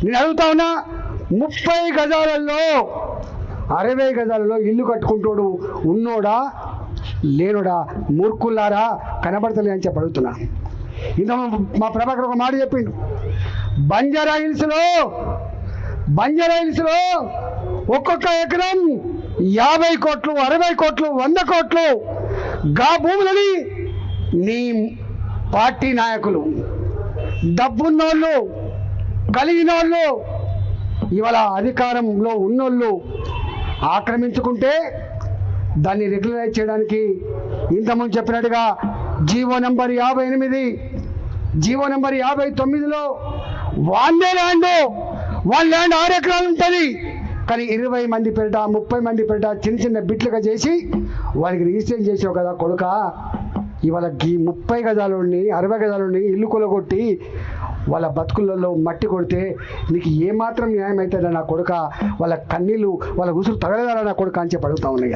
నేను అడుగుతా ఉన్నా, 30 గజాలలో 60 గజాలలో ఇల్లు కట్టుకుంటాడు ఉన్నోడా లేనోడా? మూర్ఖుల్లారా, కనబడతలే అని చెప్పి అడుగుతున్నా. ఇంత మా ప్రభాకర్ ఒక మాట చెప్పిండు, బంజారా హిల్స్లో ఒక్కొక్క ఎకరం 50 కోట్లు, 60 కోట్లు, 100 కోట్లు గా భూములని నీ పార్టీ నాయకులు, డబ్బున్నోళ్ళు, కలిగినోళ్ళు, ఇవాళ అధికారంలో ఉన్నోళ్ళు ఆక్రమించుకుంటే దాన్ని రెగ్యులరైజ్ చేయడానికి ఇంతకుముందు చెప్పినట్టుగా జీవో నెంబర్ 58, జీవో నెంబర్ 59లో వాళ్ళ ల్యాండ్ 6 ఎకరాలు ఉంటుంది, కానీ 20 మంది పేరిట 30 మంది పేరిట చిన్న చిన్న బిట్లుగా చేసి వారికి రిజిస్ట్రేషన్ చేసావు కదా కొడుక. ఇవాళ ఈ 30 గజాలని 60 గజాలని ఇల్లు కొలగొట్టి వాళ్ళ బతుకులలో మట్టి కొడితే నీకు ఏమాత్రం న్యాయం అవుతుందా నా కొడుక? వాళ్ళ కన్నీళ్ళు, వాళ్ళ ఉసురు తగలదా నా కొడుక అని చెప్పి అడుగుతా ఉన్నాయి.